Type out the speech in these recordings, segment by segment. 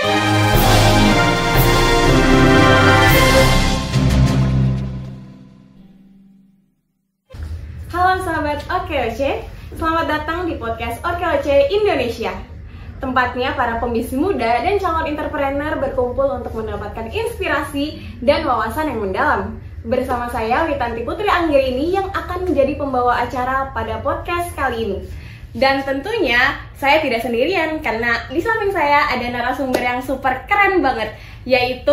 Halo sahabat OKOC, selamat datang di podcast OKOC Indonesia. Tempatnya para pembisnis muda dan calon entrepreneur berkumpul untuk mendapatkan inspirasi dan wawasan yang mendalam. Bersama saya Witanti Putri Anggirini yang akan menjadi pembawa acara pada podcast kali ini. Dan tentunya saya tidak sendirian karena di samping saya ada narasumber yang super keren banget, yaitu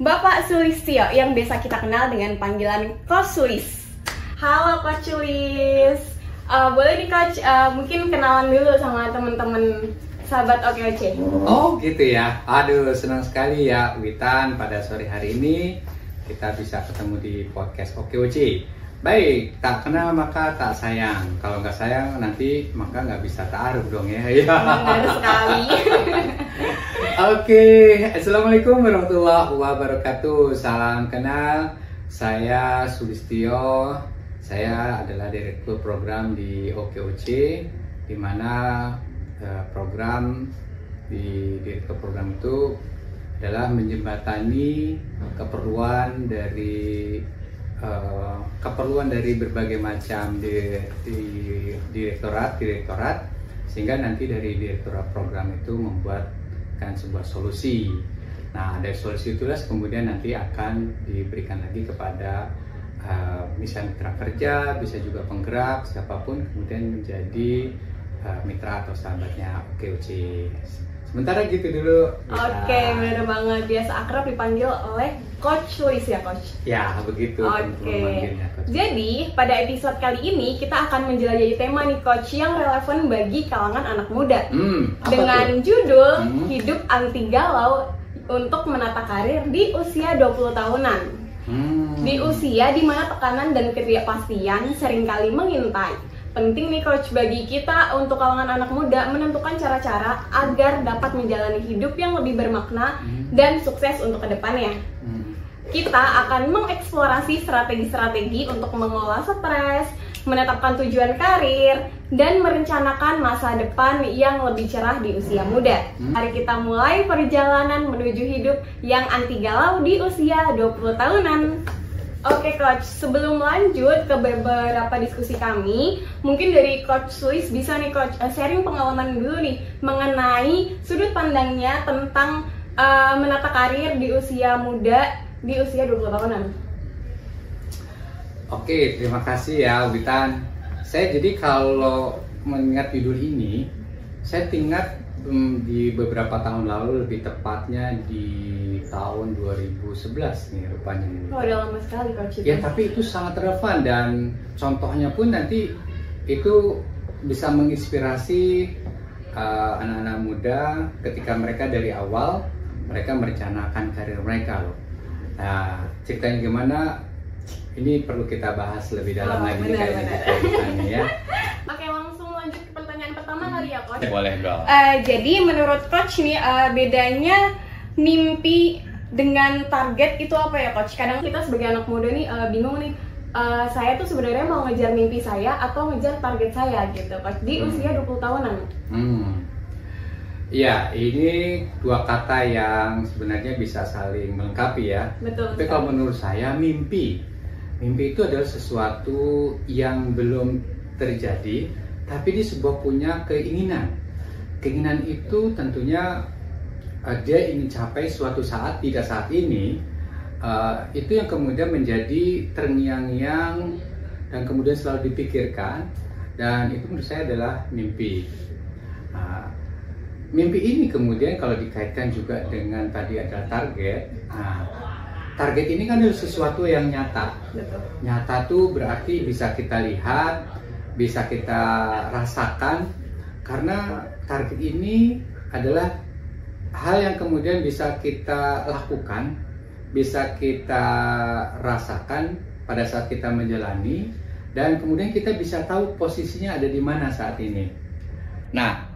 Bapak Sulistyo yang biasa kita kenal dengan panggilan Coach Sulis. Halo Coach Sulis, boleh nih Coach mungkin kenalan dulu sama teman-teman sahabat OKOC. Oh gitu ya, aduh senang sekali ya Witan, pada sore hari ini kita bisa ketemu di podcast OKOC. Baik, tak kenal maka tak sayang, kalau nggak sayang nanti maka nggak bisa ta'aruf dong ya. Benar sekali. Oke, Assalamualaikum warahmatullahi wabarakatuh, salam kenal, saya Sulistyo. Saya adalah direktur program di OKOC, di mana program di direktur program itu adalah menjembatani keperluan dari berbagai macam direktorat, sehingga nanti dari direktorat program itu membuatkan sebuah solusi. Nah, dari solusi itulah kemudian nanti akan diberikan lagi kepada bisa mitra kerja, bisa juga penggerak, siapapun kemudian menjadi mitra atau sahabatnya OKOC. Sementara gitu dulu. Oke, benar banget. Biasa akrab dipanggil oleh Coach Sulis ya, Coach? Ya, begitu. Oke. Jadi, pada episode kali ini kita akan menjelajahi tema nih, Coach, yang relevan bagi kalangan anak muda. Dengan judul Hidup Anti Galau untuk Menata Karir di Usia 20 Tahunan. Di usia di mana tekanan dan ketidakpastian seringkali mengintai. Penting nih Coach bagi kita untuk kalangan anak muda menentukan cara-cara agar dapat menjalani hidup yang lebih bermakna dan sukses untuk kedepannya. Kita akan mengeksplorasi strategi-strategi untuk mengelola stres, menetapkan tujuan karir, dan merencanakan masa depan yang lebih cerah di usia muda. Mari kita mulai perjalanan menuju hidup yang anti galau di usia 20 tahunan. Oke Coach, sebelum lanjut ke beberapa diskusi kami, mungkin dari Coach Sulis bisa nih Coach sharing pengalaman dulu nih mengenai sudut pandangnya tentang menata karir di usia muda, di usia 20 tahunan. Oke, terima kasih ya Witan. Saya jadi kalau mengingat judul ini, saya ingat di beberapa tahun lalu, lebih tepatnya di tahun 2011 nih rupanya. Oh, udah lama sekali Coach. Ya, tapi itu sangat relevan dan contohnya pun nanti itu bisa menginspirasi anak-anak muda ketika mereka dari awal mereka merencanakan karir mereka loh. Nah, ceritanya gimana? Ini perlu kita bahas lebih dalam lagi kayaknya ya. Oke, langsung lanjut ke pertanyaan pertama kali ya Coach. Boleh dong. Jadi menurut Coach nih bedanya mimpi dengan target itu apa ya Coach? Kadang kita sebagai anak muda nih bingung nih, saya tuh sebenarnya mau ngejar mimpi saya atau ngejar target saya gitu Coach di usia 20 tahunan. Ya, ini dua kata yang sebenarnya bisa saling melengkapi ya. Betul. Tapi kalau menurut saya mimpi itu adalah sesuatu yang belum terjadi, tapi dia sebuah punya keinginan. Keinginan itu tentunya dia ingin capai suatu saat, tidak saat ini. Itu yang kemudian menjadi terngiang-ngiang dan kemudian selalu dipikirkan, dan itu menurut saya adalah mimpi. Mimpi ini kemudian kalau dikaitkan juga dengan tadi adalah target. Target ini kan adalah sesuatu yang nyata. Betul. Nyata tuh berarti bisa kita lihat, bisa kita rasakan, karena target ini adalah hal yang kemudian bisa kita lakukan, bisa kita rasakan pada saat kita menjalani, dan kemudian kita bisa tahu posisinya ada di mana saat ini. Nah,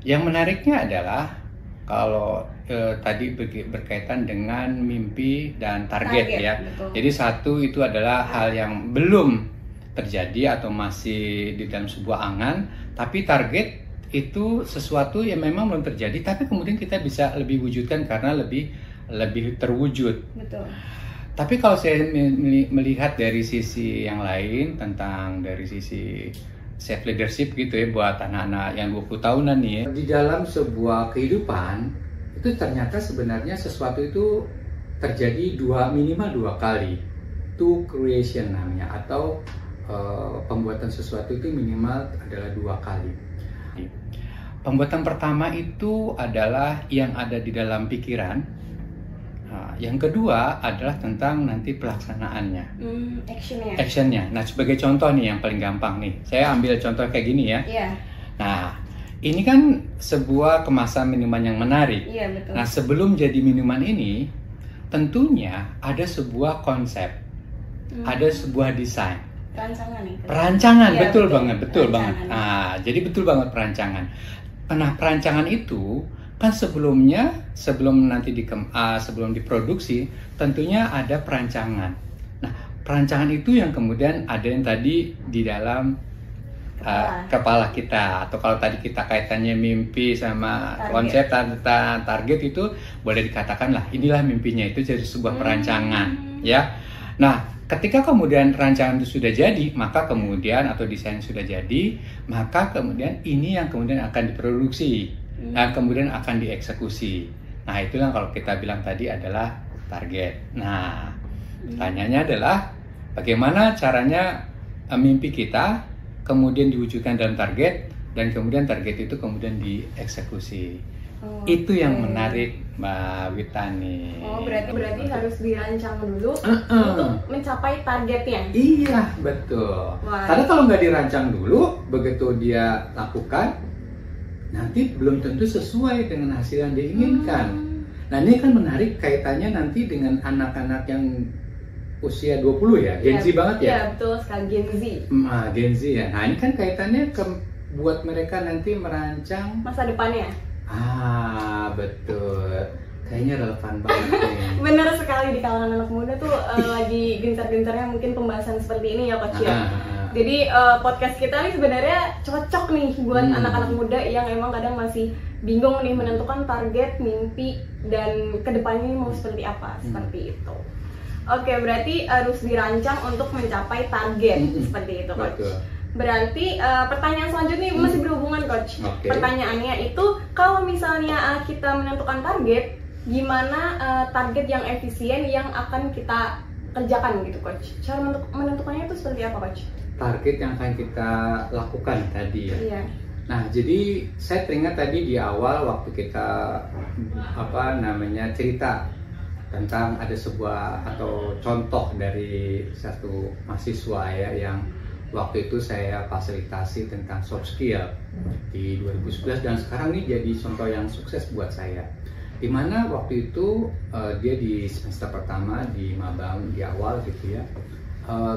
yang menariknya adalah kalau tadi berkaitan dengan mimpi dan target ya. Betul. Jadi satu itu adalah hal yang belum terjadi atau masih di dalam sebuah angan, tapi target itu sesuatu yang memang belum terjadi, tapi kemudian kita bisa lebih wujudkan karena lebih terwujud. Betul. Tapi kalau saya melihat dari sisi yang lain, tentang dari sisi self leadership gitu ya, buat anak-anak yang 20 tahunan nih ya, di dalam sebuah kehidupan itu ternyata sebenarnya sesuatu itu terjadi minimal 2 kali. To creation namanya, atau pembuatan sesuatu itu minimal adalah 2 kali. Pembuatan pertama itu adalah yang ada di dalam pikiran. Nah, yang kedua adalah tentang nanti pelaksanaannya, actionnya. Nah, sebagai contoh nih yang paling gampang nih, saya ambil contoh kayak gini ya. Yeah. Nah, ini kan sebuah kemasan minuman yang menarik. Yeah, betul. Nah, sebelum jadi minuman ini, tentunya ada sebuah konsep, ada sebuah desain. Perancangan, ya, betul banget. Nah, jadi betul banget perancangan. Nah, perancangan itu kan sebelum diproduksi tentunya ada perancangan. Nah, perancangan itu yang kemudian ada yang tadi di dalam kepala kita, atau kalau tadi kita kaitannya mimpi sama konsep target itu boleh dikatakan lah inilah mimpinya, itu jadi sebuah perancangan ya. Nah, ketika kemudian rancangan itu sudah jadi, maka kemudian atau desain sudah jadi, maka kemudian ini yang kemudian akan diproduksi, kemudian akan dieksekusi. Nah, itulah kalau kita bilang tadi adalah target. Nah, pertanyaannya adalah bagaimana caranya mimpi kita kemudian diwujudkan dalam target, dan kemudian target itu kemudian dieksekusi. Itu yang menarik Mbak Witani. Berarti harus dirancang dulu untuk mencapai targetnya. Iya, betul. Karena kalau nggak dirancang dulu, begitu dia lakukan, nanti belum tentu sesuai dengan hasil yang diinginkan. Nah, ini kan menarik kaitannya nanti dengan anak-anak yang usia 20 ya, Gen Z banget ya? Iya, betul sekali, Gen Z. Gen Z ya. Nah, ini kan kaitannya buat mereka nanti merancang masa depannya. Betul. Kayaknya relevan banget nih. Benar sekali, di kalangan anak muda tuh lagi gencar-gencarnya mungkin pembahasan seperti ini ya Coach ya. Jadi podcast kita nih sebenarnya cocok nih buat anak-anak muda yang emang kadang masih bingung nih menentukan target, mimpi, dan kedepannya mau seperti apa, seperti itu. Oke, berarti harus dirancang untuk mencapai target, seperti itu Coach. Betul. Berarti pertanyaan selanjutnya masih berhubungan Coach. Pertanyaannya itu, kalau misalnya kita menentukan target, gimana target yang efisien yang akan kita kerjakan gitu Coach? Cara menentukannya itu seperti apa Coach? Target yang akan kita lakukan tadi ya. Iya. Nah, jadi saya teringat tadi di awal waktu kita cerita tentang ada sebuah atau contoh dari satu mahasiswa ya, yang waktu itu saya fasilitasi tentang soft skill di 2011, dan sekarang ini jadi contoh yang sukses buat saya. Dimana waktu itu dia di semester pertama di mabang di awal gitu ya,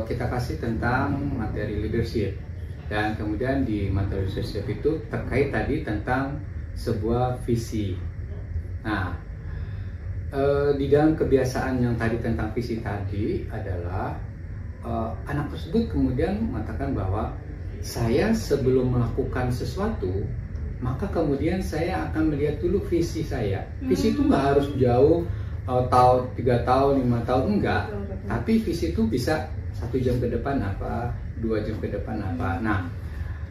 kita kasih tentang materi leadership, dan kemudian di materi leadership itu terkait tadi tentang sebuah visi. Nah, di dalam kebiasaan yang tadi tentang visi tadi adalah anak tersebut kemudian mengatakan bahwa saya sebelum melakukan sesuatu, maka kemudian saya akan melihat dulu visi saya. Visi itu nggak harus jauh, tahun, 3 tahun, 5 tahun, enggak. Tapi visi itu bisa 1 jam ke depan apa, 2 jam ke depan apa. Nah,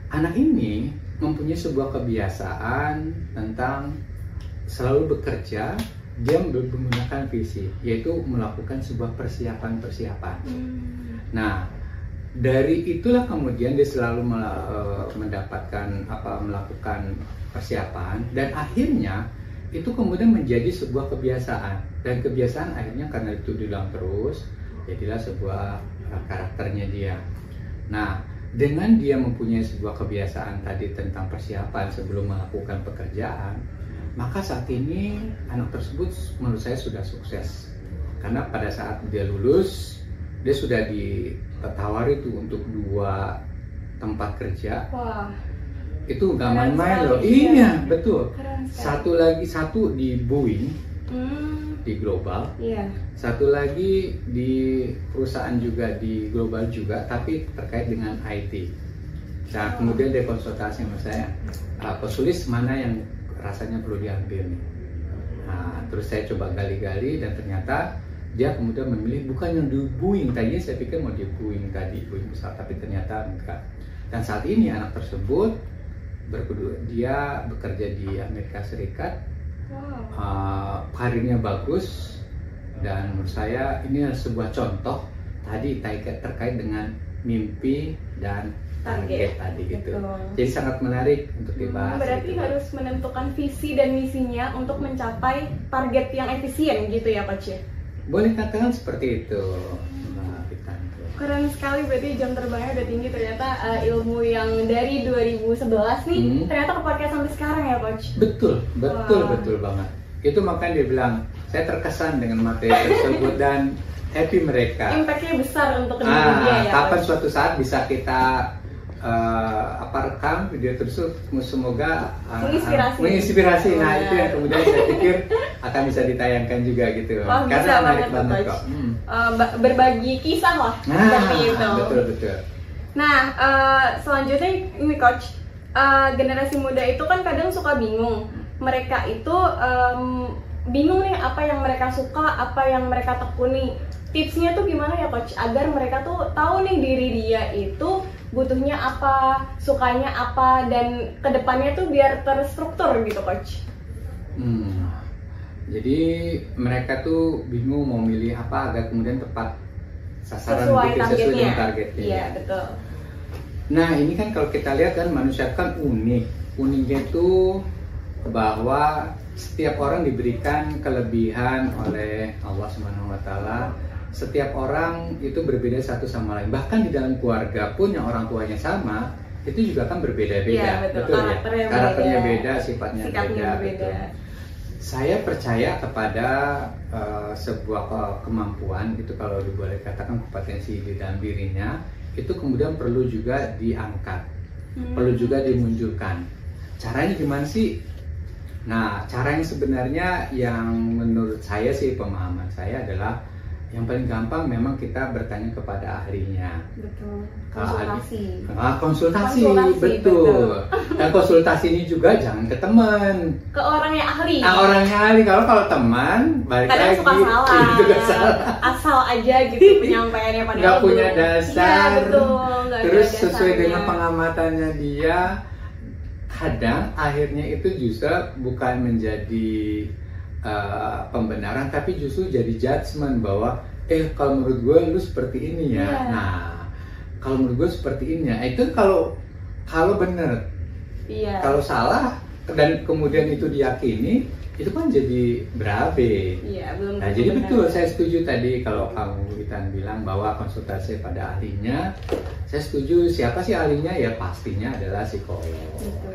anak ini mempunyai sebuah kebiasaan tentang selalu bekerja, dia menggunakan visi, yaitu melakukan sebuah persiapan-persiapan. Nah, dari itulah kemudian dia selalu melakukan persiapan, dan akhirnya itu kemudian menjadi sebuah kebiasaan, dan kebiasaan akhirnya karena itu diulang terus jadilah sebuah karakternya dia. Nah, dengan dia mempunyai sebuah kebiasaan tadi tentang persiapan sebelum melakukan pekerjaan, maka saat ini anak tersebut menurut saya sudah sukses, karena pada saat dia lulus dia sudah ditawari tuh untuk 2 tempat kerja. Wah, itu nggak main-main loh. Iya, betul. Satu di Boeing, di global. Satu lagi di perusahaan juga di global juga, tapi terkait dengan IT. Nah, kemudian dia konsultasi sama saya, Konsulis mana yang rasanya perlu diambil nih. Nah, terus saya coba gali-gali dan ternyata dia kemudian memilih bukan yang di Boeing. Tadinya saya pikir mau di Boeing tadi, Boeing pesawat, tapi ternyata enggak. Dan saat ini anak tersebut dia bekerja di Amerika Serikat, karirnya bagus, dan menurut saya ini adalah sebuah contoh tadi terkait dengan mimpi dan target tadi gitu. Jadi sangat menarik untuk dibahas. Berarti gitu. Harus menentukan visi dan misinya untuk mencapai target yang efisien gitu ya Coach ya? Boleh katakan seperti itu. Keren sekali, berarti jam terbangnya udah tinggi. Ternyata ilmu yang dari 2011 nih ternyata kepake sampai sekarang ya Coach? Betul banget. Itu makanya dia bilang, saya terkesan dengan materi tersebut dan happy mereka. Impactnya besar untuk dia ya. Kapan suatu saat bisa kita rekam video tersebut, semoga menginspirasi. Nah itu yang kemudian saya pikir akan bisa ditayangkan juga gitu. Karena menarik banget kok. Berbagi kisah lah seperti itu. Betul. Nah selanjutnya ini Coach, generasi muda itu kan kadang suka bingung. Mereka itu bingung nih apa yang mereka suka, apa yang mereka tekuni. Tipsnya tuh gimana ya Coach agar mereka tuh tahu nih diri dia itu butuhnya apa, sukanya apa, dan kedepannya tuh biar terstruktur gitu Coach. Jadi mereka tuh bingung mau milih apa agar kemudian tepat sasaran, sesuai dengan targetnya. Iya betul. Nah ini kan kalau kita lihat kan manusia kan uniknya itu bahwa setiap orang diberikan kelebihan oleh Allah SWT. Setiap orang itu berbeda satu sama lain. Bahkan di dalam keluarga pun yang orang tuanya sama, itu juga kan berbeda-beda. Ya, betul ya? Karakternya beda, sifatnya beda. Betul. Saya percaya kepada sebuah kemampuan itu, kalau boleh katakan kompetensi di dalam dirinya, itu kemudian perlu juga diangkat, perlu juga dimunculkan. Caranya gimana sih? Nah, caranya sebenarnya yang menurut saya sih, pemahaman saya adalah yang paling gampang memang kita bertanya kepada ahlinya. Betul. Konsultasi, betul. Dan konsultasi ini juga jangan ke teman. Ke orang yang ahli. Orang yang ahli. Kalau teman, balik kadang lagi. Suka salah. Salah. Asal aja gitu penyampaiannya padahal. Nggak punya dasar. Iya, betul. Terus sesuai dengan pengamatannya dia, kadang akhirnya itu justru bukan menjadi pembenaran, tapi justru jadi judgement bahwa kalau menurut gue lu seperti ini ya. Nah kalau menurut gue seperti ini ya, itu kalau benar. Kalau salah dan kemudian itu diyakini, itu kan jadi berabe. Nah jadi betul, saya setuju tadi kalau kamu Witan bilang bahwa konsultasi pada ahlinya. Saya setuju. Siapa sih ahlinya? Ya pastinya adalah psikolog.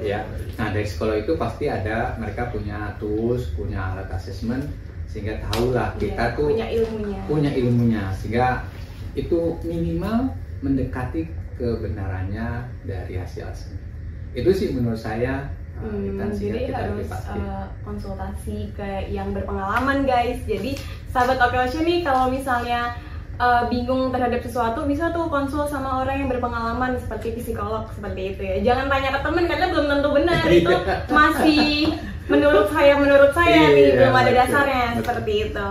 Ya. Nah dari psikolog itu pasti mereka punya tools, punya alat asesmen, sehingga tahulah kita tuh punya ilmunya, sehingga itu minimal mendekati kebenarannya dari hasil asesmen. Itu sih menurut saya. Jadi harus konsultasi ke yang berpengalaman guys. Jadi sahabat Okeoshi nih kalau misalnya bingung terhadap sesuatu, bisa tuh konsul sama orang yang berpengalaman seperti psikolog seperti itu ya. Jangan tanya ke teman karena belum tentu benar. Itu masih menurut saya nih belum ada dasarnya seperti itu.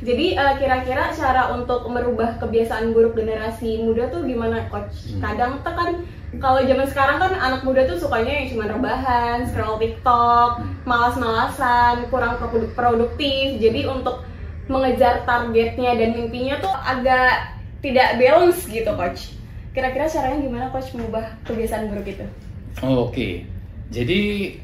Jadi kira-kira cara untuk merubah kebiasaan buruk generasi muda tuh gimana Coach? Kadang tuh kan kalau zaman sekarang kan anak muda tuh sukanya yang cuma rebahan, scroll TikTok, malas-malasan, kurang produktif. Jadi untuk mengejar targetnya dan mimpinya tuh agak tidak balance gitu Coach. Kira-kira caranya gimana Coach mengubah kebiasaan buruk itu? Oke. Jadi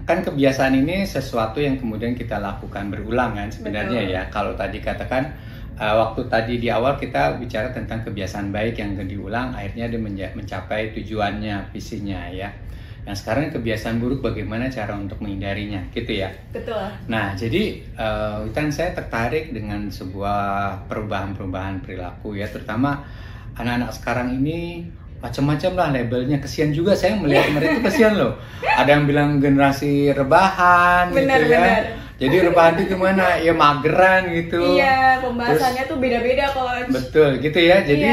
kan kebiasaan ini sesuatu yang kemudian kita lakukan berulang kan sebenarnya. Betul. Ya. Kalau tadi katakan waktu tadi di awal kita bicara tentang kebiasaan baik yang diulang, akhirnya dia mencapai tujuannya, visinya ya. Yang sekarang kebiasaan buruk bagaimana cara untuk menghindarinya, gitu ya. Betul. Nah jadi Witan, saya tertarik dengan sebuah perubahan perilaku ya, terutama anak-anak sekarang ini macam-macam lah labelnya. Kesian juga saya melihat mereka, kesian loh. Ada yang bilang generasi rebahan, benar, gitu ya. Benar. Jadi rebahan itu gimana? Ya mageran gitu. Iya, pembahasannya tuh beda-beda Coach. Betul, gitu ya. Jadi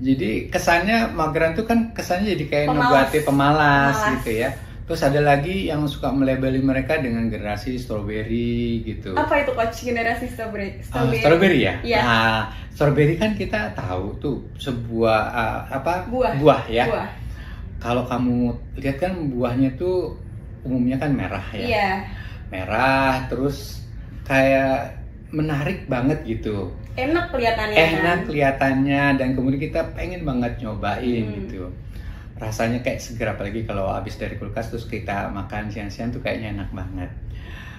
Jadi kesannya mageran tuh kan kesannya jadi kayak Pemalas. negatif, pemalas gitu ya. Terus ada lagi yang suka melabeli mereka dengan generasi strawberry gitu. Apa itu coach generasi strawberry? Strawberry ya? Iya. Nah, strawberry kan kita tahu tuh sebuah buah ya. Buah. Kalau kamu lihat kan buahnya tuh umumnya kan merah ya. Iya. Merah terus kayak menarik banget gitu. Enak kelihatannya. Enak kelihatannya dan kemudian kita pengen banget nyobain gitu. Rasanya kayak seger, apalagi kalau habis dari kulkas terus kita makan siang-siang tuh kayaknya enak banget.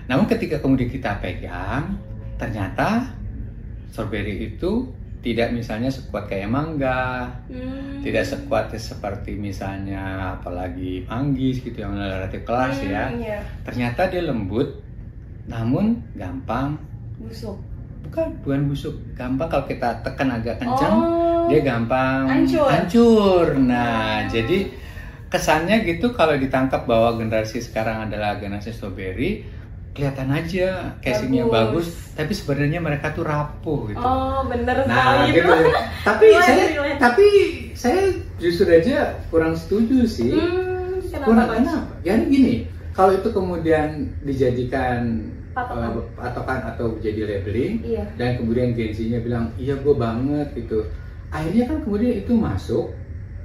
Namun ketika kemudian kita pegang, ternyata strawberry itu tidak misalnya sekuat kayak mangga, tidak sekuat seperti misalnya apalagi manggis gitu yang relatif keras ya. Iya. Ternyata dia lembut, namun gampang busuk. Bukan busuk, gampang kalau kita tekan agak kencang, dia gampang hancur. Nah, jadi kesannya gitu kalau ditangkap bahwa generasi sekarang adalah generasi strawberry, kelihatan aja casingnya bagus, tapi sebenarnya mereka tuh rapuh gitu. Oh, bener nah, sekali. Gitu. tapi saya justru aja kurang setuju sih. Kenapa? Jadi gini, kalau itu kemudian dijadikan patokan atau jadi labeling, dan kemudian Gen Z-nya bilang iya gue banget gitu, akhirnya kan kemudian itu masuk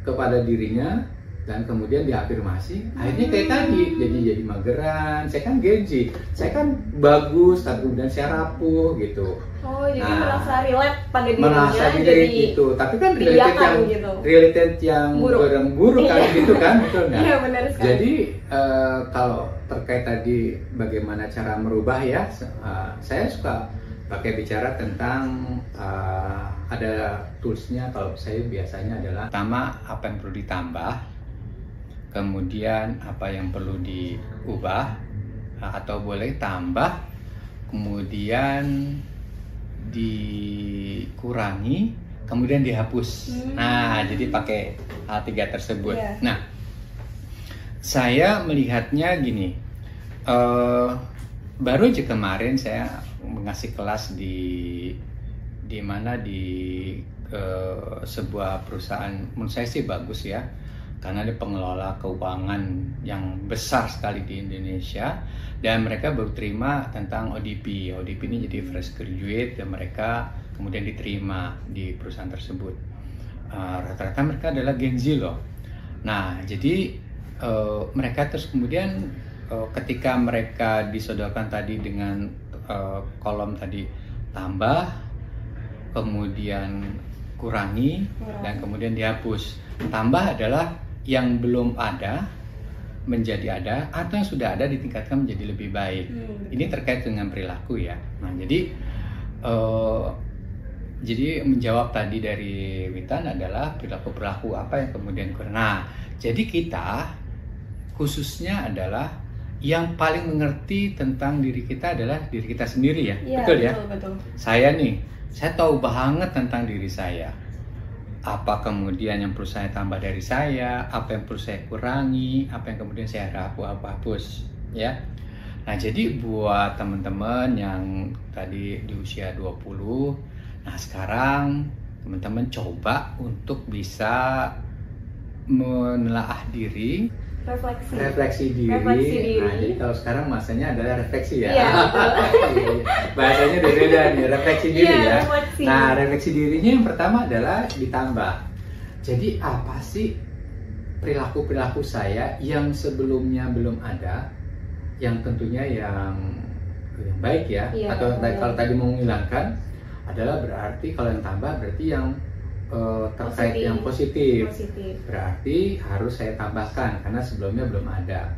kepada dirinya dan kemudian diafirmasi, akhirnya kayak tadi jadi mageran. Saya kan Gen Z, saya kan bagus tapi kemudian saya rapuh gitu. Oh, jadi merasa relate pada dirinya, merasa diri gitu, tapi kan related yang buruk kan gitu kan, betul nggak? Iya, benar sekali. Jadi kalau terkait tadi bagaimana cara merubah ya, saya suka pakai bicara tentang ada toolsnya. Kalau saya biasanya adalah pertama apa yang perlu ditambah, kemudian apa yang perlu diubah atau boleh tambah, kemudian dikurangi, kemudian dihapus. Nah, jadi pakai hal tiga tersebut. Nah, saya melihatnya gini, baru aja kemarin saya mengasih kelas di sebuah perusahaan, menurut saya sih bagus ya, karena dia pengelola keuangan yang besar sekali di Indonesia, dan mereka baru terima tentang ODP. ODP ini jadi fresh graduate dan mereka kemudian diterima di perusahaan tersebut. Rata-rata mereka adalah Gen Z loh. Nah, jadi mereka terus kemudian ketika mereka disodorkan tadi dengan kolom tadi tambah, kemudian kurangi, dan kemudian dihapus. Tambah adalah yang belum ada menjadi ada, atau yang sudah ada ditingkatkan menjadi lebih baik. Ini terkait dengan perilaku ya. Nah, jadi menjawab tadi dari Witan adalah perilaku apa yang kemudian kurang. Nah, jadi kita khususnya adalah yang paling mengerti tentang diri kita adalah diri kita sendiri ya. Betul ya? Betul. Saya tahu banget tentang diri saya. Apa kemudian yang perlu saya tambah dari saya, apa yang perlu saya kurangi, apa yang kemudian saya hapus ya. Nah, jadi buat teman-teman yang tadi di usia 20, nah sekarang teman-teman coba untuk bisa menelaah diri, refleksi diri. Nah, jadi kalau sekarang masanya adalah refleksi ya. Bahasanya beda nih, refleksi diri ya. Refleksi. Nah, refleksi dirinya yang pertama adalah ditambah. Jadi apa sih perilaku saya yang sebelumnya belum ada, yang tentunya yang baik ya, atau kalau tadi mau menghilangkan adalah berarti kalau yang tambah berarti yang terkait yang positif. Berarti harus saya tambahkan karena sebelumnya belum ada.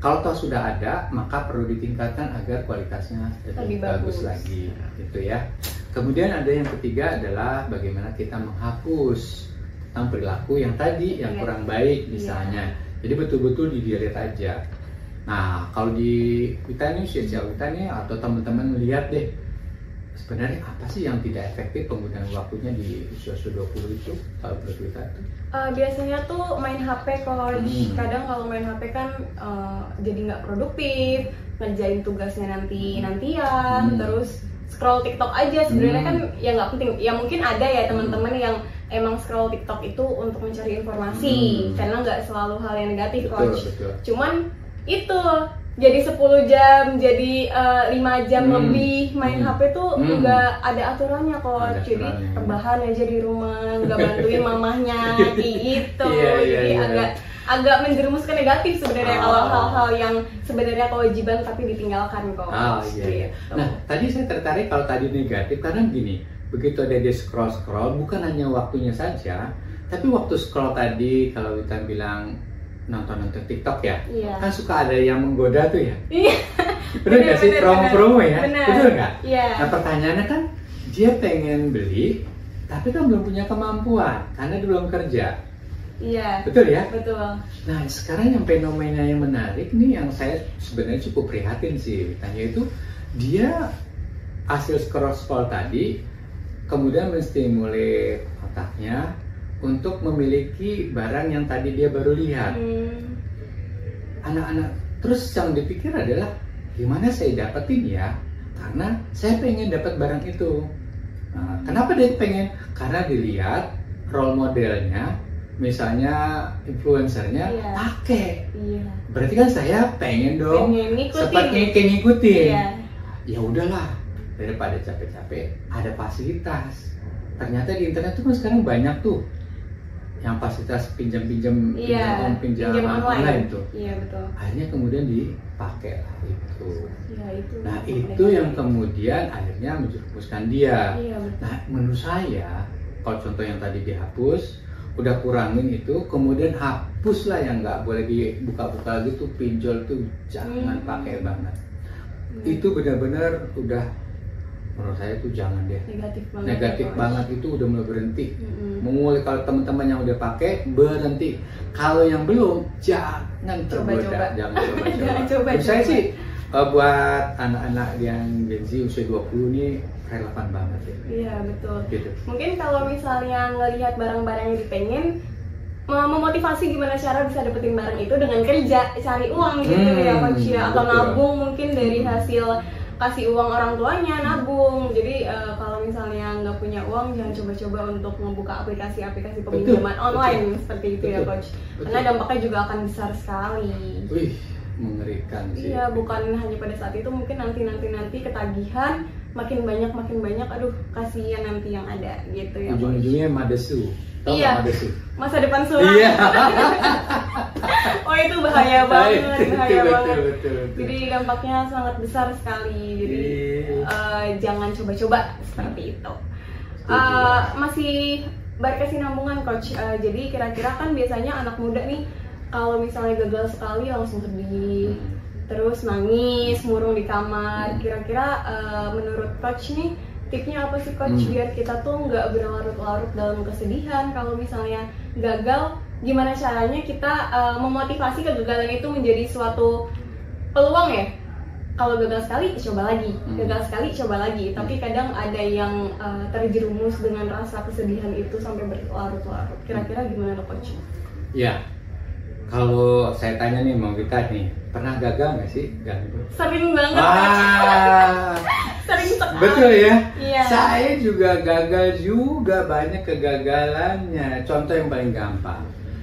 Kalau toh sudah ada, maka perlu ditingkatkan agar kualitasnya lebih bagus lagi, gitu ya. Kemudian ada yang ketiga adalah bagaimana kita menghapus tentang perilaku yang tadi yang kurang baik misalnya. Jadi betul-betul di-delete aja. Nah, kalau di kita nih, usia kita nih, atau teman-teman lihat deh, sebenarnya apa sih yang tidak efektif penggunaan waktunya di usia 20 itu kalau menurut kita tuh? Biasanya tuh main HP coach. Kadang kalau main HP kan jadi nggak produktif, ngerjain tugasnya nantian, terus scroll TikTok aja. Sebenarnya kan ya nggak penting. Ya mungkin ada ya teman-teman yang emang scroll TikTok itu untuk mencari informasi, karena nggak selalu hal yang negatif, Coach. Cuman itu jadi 10 jam, jadi 5 jam lebih main HP tuh nggak ada aturannya, Coach. Jadi rebahan aja di rumah, nggak bantuin mamahnya, gitu. Jadi agak menjerumus ke negatif sebenarnya kalau hal-hal yang sebenarnya kewajiban tapi ditinggalkan, Coach. Gitu. Nah, tadi saya tertarik kalau tadi negatif karena begini. Begitu ada di scroll bukan hanya waktunya saja, tapi waktu scroll tadi kalau kita bilang nonton TikTok ya, kan suka ada yang menggoda tuh ya. Bener nggak sih, promo-promo ya? Betul nggak? Nah pertanyaannya kan dia pengen beli tapi kan belum punya kemampuan karena dia belum kerja. Betul ya? Betul. Nah sekarang yang fenomena yang menarik nih yang saya sebenarnya cukup prihatin sih, tanya itu dia hasil scroll tadi kemudian menstimulir otaknya untuk memiliki barang yang tadi dia baru lihat. Anak-anak terus yang dipikir adalah gimana saya dapetin ya? Karena saya pengen dapat barang itu. Nah, kenapa dia pengen? Karena dilihat role modelnya, misalnya influencernya pakai. Berarti kan saya pengen dong seperti ngikutin. Ya udahlah. Daripada capek-capek ada fasilitas. Ternyata di internet tuh kan sekarang banyak tuh yang fasilitas pinjam-pinjam online tuh. Betul. Akhirnya kemudian dipakai itu. Nah itu yang kemudian akhirnya menjerumuskan dia. Nah menurut saya kalau contoh yang tadi dihapus, udah kurangin itu, kemudian hapuslah yang nggak boleh dibuka-buka gitu, pinjol tuh jangan pakai banget. Itu benar-benar udah menurut saya tuh jangan deh, negatif banget itu udah mulai berhenti. Mulai kalau teman-teman yang udah pakai berhenti, kalau yang belum jangan tergoda, jangan coba. Saya sih buat anak-anak yang Gen Z usia 20 ini relevan banget ya. Iya betul. Gitu. Mungkin kalau misalnya ngelihat barang-barang yang dipengen, memotivasi gimana cara bisa dapetin barang itu dengan kerja, cari uang gitu ya, Coach ya, atau nabung mungkin dari hasil kasih uang orang tuanya, nabung. Jadi kalau misalnya nggak punya uang, jangan coba-coba untuk membuka aplikasi-aplikasi peminjaman online seperti itu ya, Coach. Karena dampaknya juga akan besar sekali. Wih, mengerikan sih. Iya, bukan hanya pada saat itu, mungkin nanti ketagihan makin banyak, aduh kasihan nanti yang ada gitu ya. Ujung-ujungnya madesu. Iya, masa depan suram. Iya. Oh itu bahaya banget, betul. Jadi dampaknya sangat besar sekali. Jadi jangan coba-coba seperti itu. Masih berkesinambungan, Coach. Jadi kira-kira kan biasanya anak muda nih kalau misalnya gagal sekali langsung sedih, terus nangis, murung di kamar. Kira-kira menurut Coach nih, tipsnya apa sih, Coach, biar kita tuh nggak berlarut-larut dalam kesedihan kalau misalnya gagal? Gimana caranya kita memotivasi kegagalan itu menjadi suatu peluang ya? Kalau gagal sekali, coba lagi. Tapi kadang ada yang terjerumus dengan rasa kesedihan itu sampai berlarut-larut. Kira-kira gimana, Coach? Ya, kalau saya tanya nih, mau kita nih, pernah gagal nggak sih? Sering banget. Sering sekali. Betul ya? Iya. Saya juga gagal juga, banyak kegagalannya. Contoh yang paling gampang.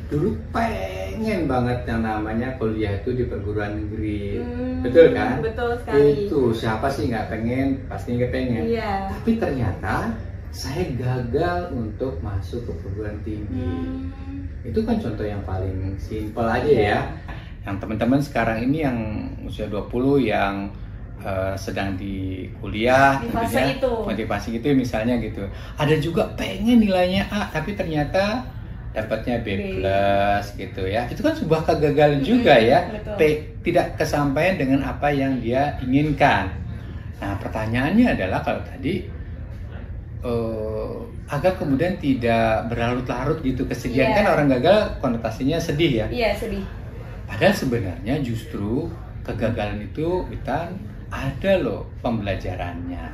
Dulu pengen banget yang namanya kuliah itu di perguruan negeri. Betul kan? Betul sekali. Itu siapa sih nggak pengen? Pasti nggak pengen. Iya. Tapi ternyata saya gagal untuk masuk ke perguruan tinggi. Itu kan contoh yang paling simpel aja ya. Yang teman-teman sekarang ini yang usia 20 yang sedang di kuliah, motivasi itu misalnya gitu. Ada juga pengen nilainya A tapi ternyata dapatnya B+ gitu ya. Itu kan sebuah kegagalan juga ya. Tidak kesampaian dengan apa yang dia inginkan. Nah, pertanyaannya adalah kalau tadi agar kemudian tidak berlarut-larut gitu kesedihan. Kan orang gagal konotasinya sedih ya. Iya, sedih. Padahal sebenarnya justru kegagalan itu kita ada loh pembelajarannya.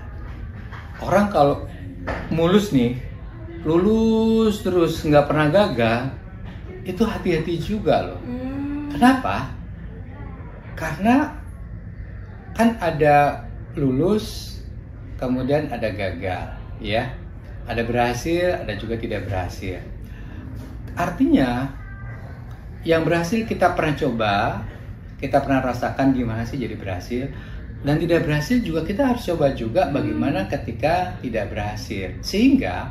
Orang kalau mulus nih, lulus terus nggak pernah gagal, itu hati-hati juga loh. Kenapa? Karena kan ada lulus, kemudian ada gagal, ya. Ada berhasil, ada juga tidak berhasil. Artinya, yang berhasil kita pernah coba, kita pernah rasakan gimana sih jadi berhasil. Dan tidak berhasil juga kita harus coba juga bagaimana ketika tidak berhasil. Sehingga,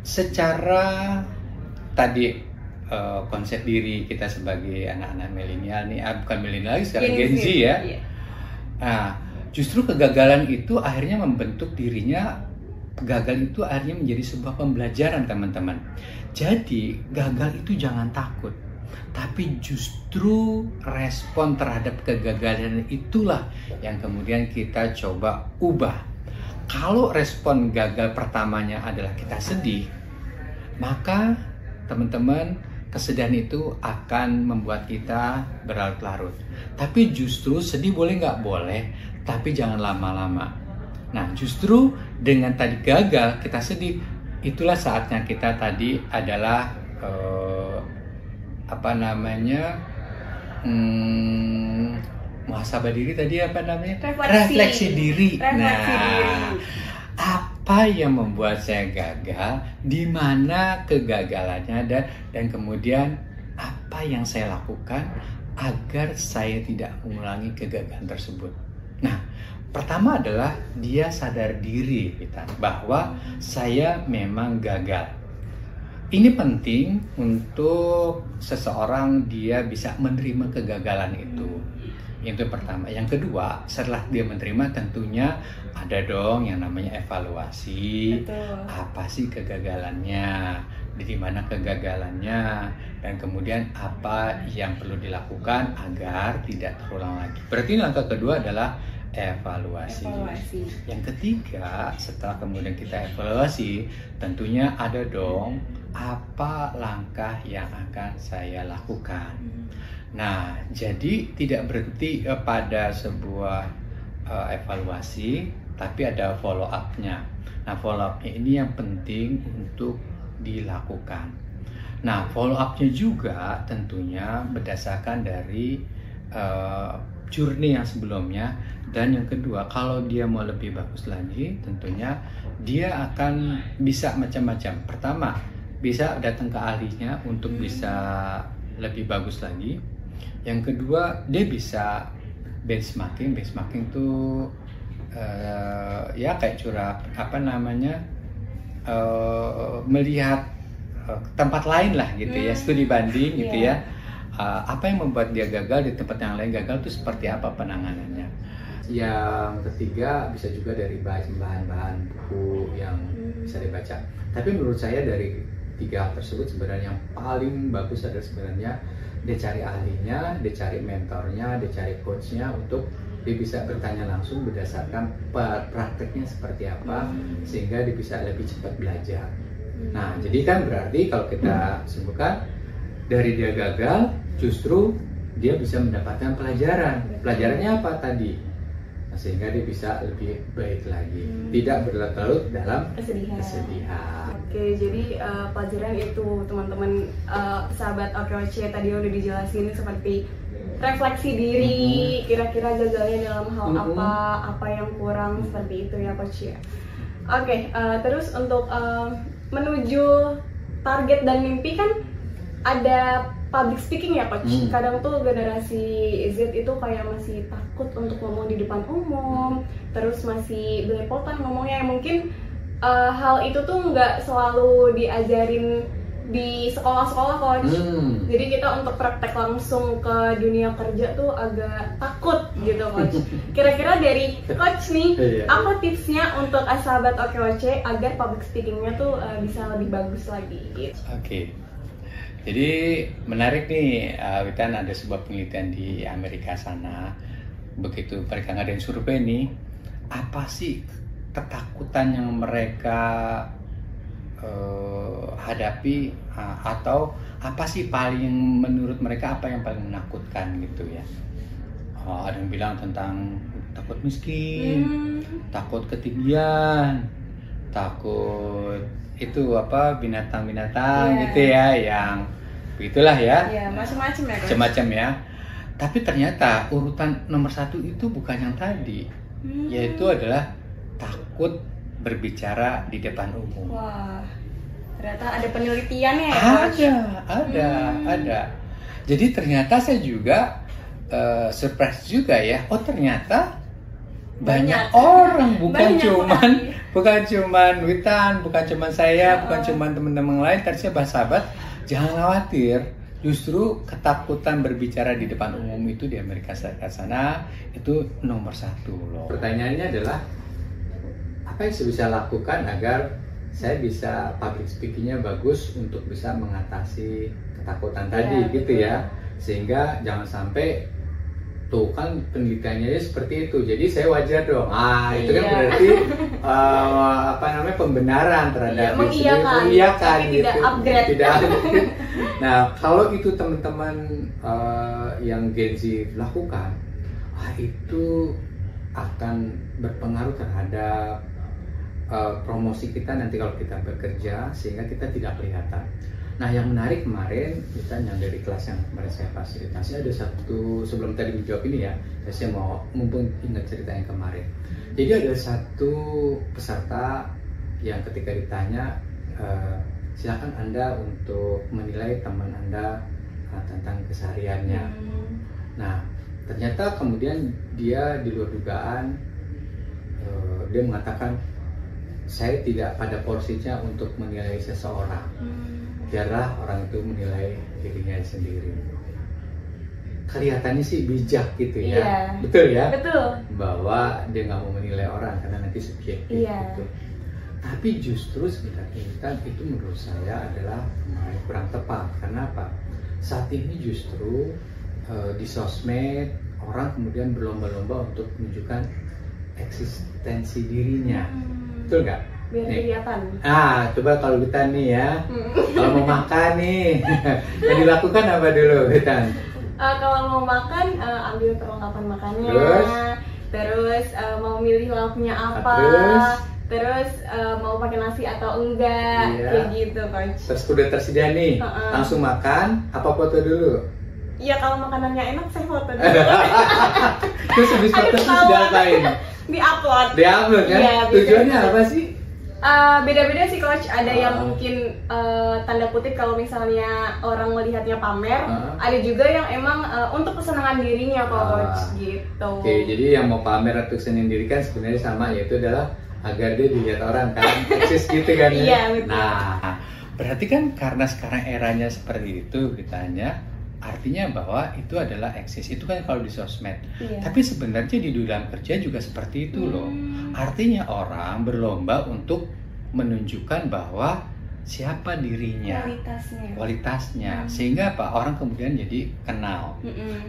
secara tadi konsep diri kita sebagai anak-anak milenial nih, bukan milenial lagi, sekarang Gen Z ya. Nah, justru kegagalan itu akhirnya membentuk dirinya. Gagal itu akhirnya menjadi sebuah pembelajaran, teman-teman. Jadi, gagal itu jangan takut. Tapi justru respon terhadap kegagalan itulah yang kemudian kita coba ubah. Kalau respon gagal pertamanya adalah kita sedih, maka teman-teman, kesedihan itu akan membuat kita berlarut-larut. Tapi justru sedih boleh nggak? Boleh, tapi jangan lama-lama. Nah, justru dengan tadi gagal kita sedih, itulah saatnya kita tadi adalah muhasabah diri tadi refleksi diri. Apa yang membuat saya gagal, di mana kegagalannya dan kemudian apa yang saya lakukan agar saya tidak mengulangi kegagalan tersebut. Nah, pertama adalah dia sadar diri bahwa saya memang gagal. Ini penting untuk seseorang dia bisa menerima kegagalan itu. Itu pertama. Yang kedua, setelah dia menerima tentunya ada dong yang namanya evaluasi. Betul. Apa sih kegagalannya? Di mana kegagalannya? Dan kemudian apa yang perlu dilakukan agar tidak terulang lagi. Berarti langkah kedua adalah evaluasi. Yang ketiga, setelah kemudian kita evaluasi, tentunya ada dong apa langkah yang akan saya lakukan. Nah, jadi tidak berhenti pada sebuah evaluasi, tapi ada follow up-nya. Nah, follow up-nya ini yang penting untuk dilakukan. Nah, follow up-nya juga tentunya berdasarkan dari journey yang sebelumnya. Dan yang kedua, kalau dia mau lebih bagus lagi, tentunya dia akan bisa macam-macam. Pertama, bisa datang ke ahlinya untuk bisa lebih bagus lagi. Yang kedua, dia bisa benchmarking. Benchmarking itu ya kayak melihat tempat lain lah gitu ya, studi banding gitu ya. Apa yang membuat dia gagal di tempat yang lain gagal itu seperti apa penanganannya. Yang ketiga bisa juga dari bahan-bahan buku yang bisa dibaca. Tapi menurut saya dari tiga hal tersebut sebenarnya yang paling bagus adalah sebenarnya dia cari ahlinya, dia cari mentornya, dia cari coachnya untuk dia bisa bertanya langsung berdasarkan prakteknya seperti apa sehingga dia bisa lebih cepat belajar. Nah, jadi kan berarti kalau kita simpulkan dari dia gagal justru dia bisa mendapatkan pelajaran. Pelajarannya apa tadi? Sehingga dia bisa lebih baik lagi, tidak berlarut-larut dalam kesedihan. Oke, jadi pelajaran itu teman-teman, sahabat OKOC tadi udah dijelasin seperti refleksi diri, kira-kira gagalnya dalam hal apa yang kurang, seperti itu ya Coach ya. Oke, terus untuk menuju target dan mimpi kan ada public speaking ya Coach. Kadang tuh generasi Z itu kayak masih takut untuk ngomong di depan umum, terus masih belepotan ngomongnya. Mungkin hal itu tuh nggak selalu diajarin di sekolah-sekolah Coach. Jadi kita untuk praktek langsung ke dunia kerja tuh agak takut gitu Coach. Kira-kira dari Coach nih, apa tipsnya untuk sahabat OKOC agar public speakingnya tuh bisa lebih bagus lagi gitu? Oke. Jadi menarik nih, Witan, ada sebuah penelitian di Amerika sana. Begitu mereka ngadain survei nih, apa sih ketakutan yang mereka hadapi, atau apa sih paling menurut mereka apa yang paling menakutkan gitu ya. Ada yang bilang tentang takut miskin, takut ketinggian, takut itu binatang-binatang gitu ya, yang begitulah ya. Iya, macam-macam ya. Macam-macam ya. Tapi ternyata urutan nomor 1 itu bukan yang tadi, yaitu adalah takut berbicara di depan umum. Wah, ternyata ada penelitiannya ya, Coach? Ada. Jadi ternyata saya juga surprise juga ya. Oh ternyata banyak orang, bukan cuman Witan, bukan cuman saya, bukan cuman teman-teman lain. Tadi saya bahas sahabat, jangan khawatir. Justru ketakutan berbicara di depan umum itu di Amerika Serikat sana itu nomor 1 loh. Pertanyaannya adalah apa yang saya bisa lakukan agar saya bisa public speakingnya bagus untuk bisa mengatasi ketakutan tadi gitu ya, sehingga jangan sampai tuh kan penelitiannya seperti itu, jadi saya wajar dong. Itu kan berarti pembenaran terhadap mengiyakan gitu, tidak upgrade. Nah kalau itu teman-teman yang Gen Z lakukan, itu akan berpengaruh terhadap promosi kita nanti kalau kita bekerja, sehingga kita tidak kelihatan. Nah yang menarik kemarin kita yang dari kelas yang kemarin saya fasilitasi, ada satu, sebelum tadi menjawab ini ya, saya mau mumpung ingat cerita yang kemarin. Jadi ada satu peserta yang ketika ditanya, silakan Anda untuk menilai teman Anda tentang kesehariannya. Nah ternyata kemudian dia di luar dugaan, dia mengatakan, saya tidak pada porsinya untuk menilai seseorang. Biarlah orang itu menilai dirinya sendiri. Kelihatannya sih bijak gitu ya, betul ya? Betul. Bahwa dia nggak mau menilai orang karena nanti subjektif gitu. Tapi justru sebenarnya itu menurut saya adalah kurang tepat. Karena apa? Saat ini justru di sosmed orang kemudian berlomba-lomba untuk menunjukkan eksistensi dirinya, betul nggak? Biar kelihatan. Coba kalau Witan nih ya, kalau mau makan nih, yang dilakukan apa dulu Witan? Kalau mau makan, ambil perlengkapan makannya, terus mau milih lauknya apa, terus mau pakai nasi atau enggak, kayak gitu Coach. Terus udah tersedia nih, langsung makan, apa foto dulu? Iya, kalau makanannya enak saya foto dulu. Terus habis foto sudah ngapain? Di-upload kan? Ya, tujuannya apa sih? Beda-beda sih Coach, ada yang mungkin tanda kutip kalau misalnya orang melihatnya pamer, ada juga yang emang untuk kesenangan dirinya Coach, gitu. Oke, jadi yang mau pamer atau kesenangan diri kan sebenarnya sama, yaitu adalah agar dia dilihat orang kan, eksis gitu kan ya. Iya, betul. Nah, berarti kan karena sekarang eranya seperti itu ditanya, artinya bahwa itu adalah eksis, itu kan kalau di sosmed. Tapi sebenarnya di dalam kerja juga seperti itu loh. Artinya orang berlomba untuk menunjukkan bahwa siapa dirinya, kualitasnya. Sehingga apa? Orang kemudian jadi kenal.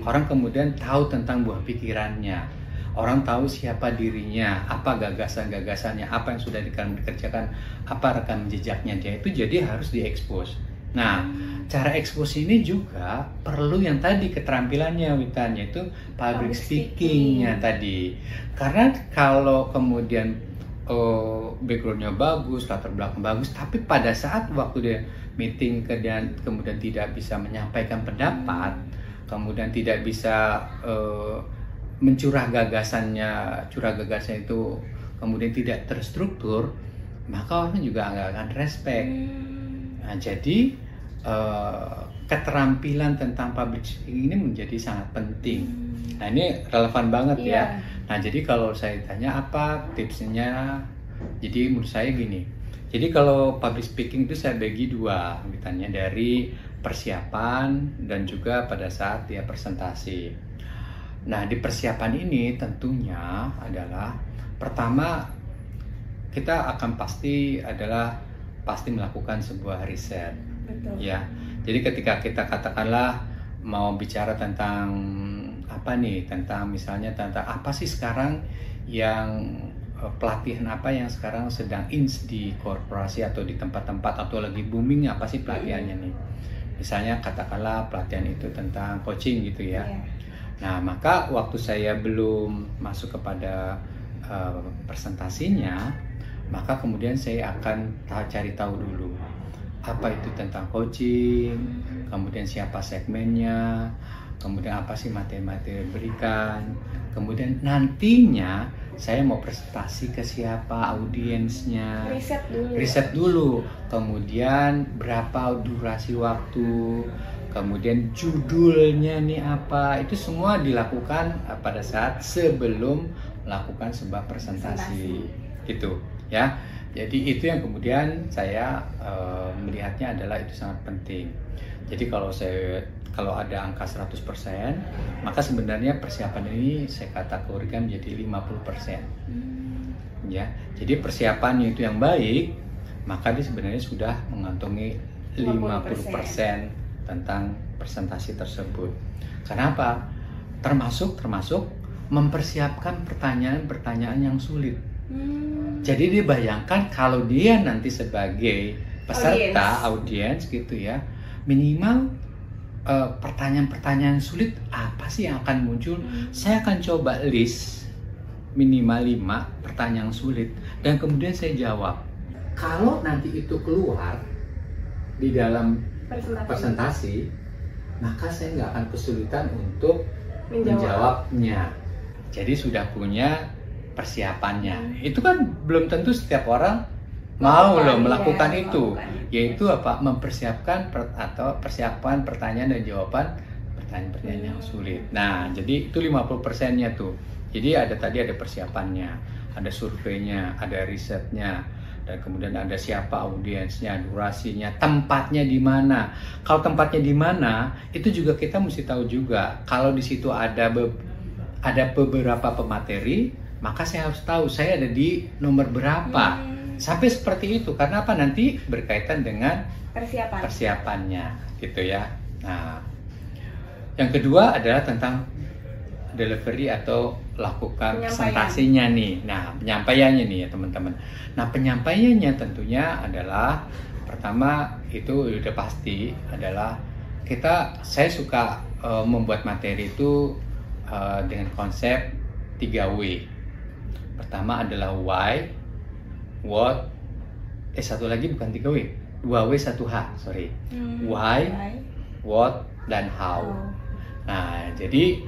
Orang kemudian tahu tentang buah pikirannya. Orang tahu siapa dirinya, apa gagasan-gagasannya, apa yang sudah dikerjakan, apa rekam jejaknya dia, itu jadi harus diekspos. Nah, cara ekspos ini juga perlu yang tadi keterampilannya Witan, yaitu public speaking-nya tadi. Karena kalau kemudian background-nya bagus, latar belakang bagus, tapi pada saat waktu dia meeting kemudian tidak bisa menyampaikan pendapat, kemudian tidak bisa mencurah gagasannya itu kemudian tidak terstruktur, maka orang juga nggak akan respect. Nah, jadi keterampilan tentang public speaking ini menjadi sangat penting. Nah, ini relevan banget ya. Nah, jadi kalau saya tanya apa tipsnya, jadi menurut saya gini. Jadi kalau public speaking itu saya bagi dua, ditanya dari persiapan dan juga pada saat dia presentasi. Nah, di persiapan ini tentunya adalah pertama kita akan pasti melakukan sebuah riset. Betul. Ya. Jadi ketika kita katakanlah mau bicara tentang apa nih, tentang misalnya tentang apa sih sekarang yang pelatihan apa yang sekarang sedang ins di korporasi atau di tempat-tempat atau lagi booming, apa sih pelatihannya nih? Misalnya katakanlah pelatihan itu tentang coaching gitu ya. Nah, maka waktu saya belum masuk kepada presentasinya, maka kemudian saya akan cari tahu dulu apa itu tentang coaching, kemudian siapa segmennya, kemudian apa sih materi-materi berikan, kemudian nantinya saya mau presentasi ke siapa, audiensnya, riset dulu, kemudian berapa durasi waktu, kemudian judulnya nih apa, itu semua dilakukan pada saat sebelum melakukan sebuah presentasi. Gitu ya. Jadi itu yang kemudian saya melihatnya adalah itu sangat penting. Jadi kalau ada angka 100%, maka sebenarnya persiapan ini saya kategorikan menjadi 50%. Ya. Jadi persiapannya itu yang baik, maka dia sebenarnya sudah mengantongi 50% tentang presentasi tersebut. Kenapa? Termasuk mempersiapkan pertanyaan-pertanyaan yang sulit. Jadi dibayangkan kalau dia nanti sebagai peserta audiens gitu ya, minimal pertanyaan-pertanyaan sulit apa sih yang akan muncul? Saya akan coba list minimal 5 pertanyaan sulit dan kemudian saya jawab. Kalau nanti itu keluar di dalam presentasi, maka saya nggak akan kesulitan untuk menjawabnya. Jadi sudah punya persiapannya. Itu kan belum tentu setiap orang mau melakukan itu. Yaitu apa? Mempersiapkan atau persiapan pertanyaan dan jawaban pertanyaan-pertanyaan yang sulit. Nah, jadi itu 50%-nya tuh. Jadi ada persiapannya, ada surveinya, ada risetnya, dan kemudian ada siapa audiensnya, durasinya, tempatnya di mana. Kalau tempatnya di mana, itu juga kita mesti tahu juga. Kalau di situ ada beberapa pemateri, maka saya harus tahu saya ada di nomor berapa. Sampai seperti itu. Karena apa? Nanti berkaitan dengan persiapannya gitu ya. Nah, yang kedua adalah tentang delivery atau lakukan presentasinya nih. Nah, penyampaiannya nih ya teman-teman. Nah, penyampaiannya tentunya adalah pertama itu udah pasti adalah saya suka membuat materi itu dengan konsep 3W. Pertama adalah why, what, satu lagi bukan 3W, 2W 1H, sorry. Why, what, dan how. Nah, jadi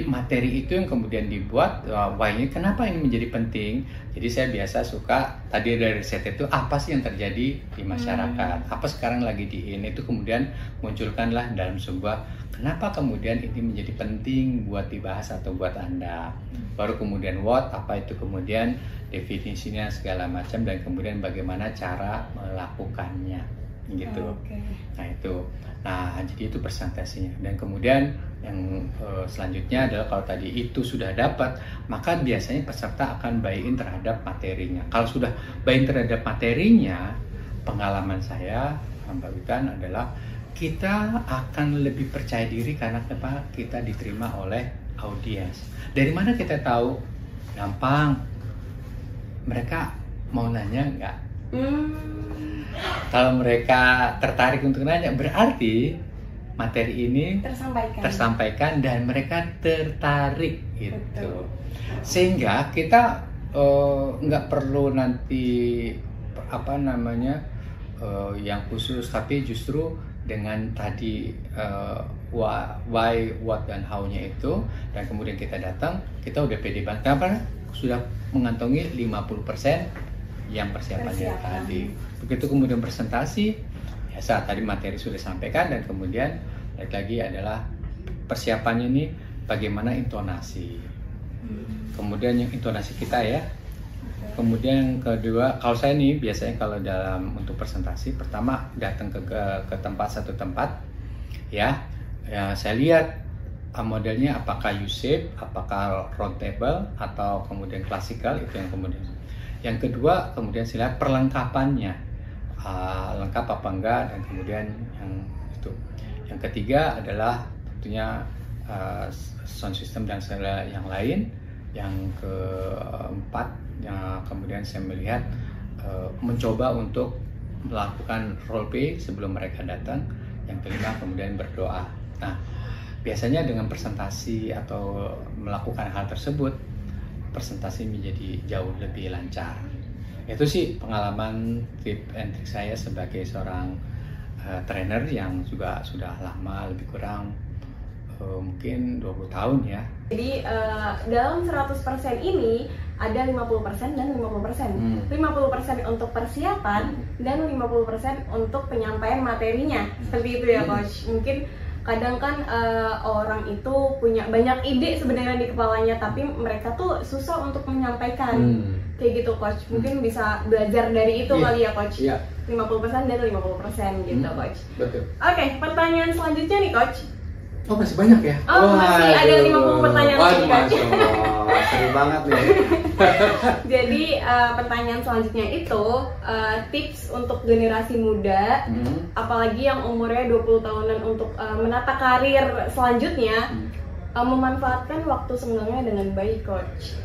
materi itu yang kemudian dibuat, why-nya kenapa ini menjadi penting. Jadi saya biasa suka, tadi dari riset itu apa sih yang terjadi di masyarakat, apa sekarang lagi itu kemudian munculkanlah dalam sebuah kenapa kemudian ini menjadi penting buat dibahas atau buat Anda. Baru kemudian what, apa itu kemudian definisinya segala macam, dan kemudian bagaimana cara melakukannya gitu. Nah itu, jadi itu presentasinya. Dan kemudian yang selanjutnya adalah kalau tadi itu sudah dapat, maka biasanya peserta akan buy-in terhadap materinya. Kalau sudah buy-in terhadap materinya, pengalaman saya Mbak Witan adalah kita akan lebih percaya diri karena kita diterima oleh audiens. Dari mana kita tahu? Gampang, mereka mau nanya nggak? Kalau mereka tertarik untuk nanya, berarti materi ini tersampaikan dan mereka tertarik gitu. Betul. Sehingga kita nggak perlu nanti yang khusus, tapi justru dengan tadi why, what, dan how-nya itu, dan kemudian kita datang, kita udah pede banget. Kenapa? Sudah mengantongi 50% yang persiapannya tadi. Begitu kemudian presentasi, biasa tadi materi sudah sampaikan, dan kemudian lagi adalah persiapannya ini bagaimana intonasi. Kemudian yang intonasi kita ya. Kemudian yang kedua, kalau saya nih biasanya kalau untuk presentasi, pertama datang ke satu tempat ya, saya lihat modelnya apakah U-shape, apakah round table, atau kemudian klasikal, itu yang kemudian. Yang kedua, kemudian saya lihat perlengkapannya, lengkap apa enggak, dan kemudian yang itu. Yang ketiga adalah tentunya sound system dan segala yang lain. Yang keempat, kemudian saya melihat mencoba untuk melakukan role play sebelum mereka datang. Yang kelima, kemudian berdoa. Nah, biasanya dengan presentasi atau melakukan hal tersebut, presentasi menjadi jauh lebih lancar. Itu sih pengalaman tip and trik saya sebagai seorang trainer yang juga sudah lama, lebih kurang mungkin 20 tahun ya. Jadi dalam 100% ini ada 50% dan 50%. 50% untuk persiapan dan 50% untuk penyampaian materinya. Seperti itu ya Coach. Mungkin kadang kan orang itu punya banyak ide sebenarnya di kepalanya, tapi mereka tuh susah untuk menyampaikan. Kayak gitu Coach. Mungkin bisa belajar dari itu kali ya Coach. 50% dan 50% gitu Coach. Betul. Oke, pertanyaan selanjutnya nih Coach. Oh, masih banyak ya? Oh, masih ada 50 pertanyaan lagi Coach. Seru banget nih. Jadi pertanyaan selanjutnya itu tips untuk generasi muda, apalagi yang umurnya 20 tahunan untuk menata karir selanjutnya, memanfaatkan waktu senggangnya dengan baik Coach.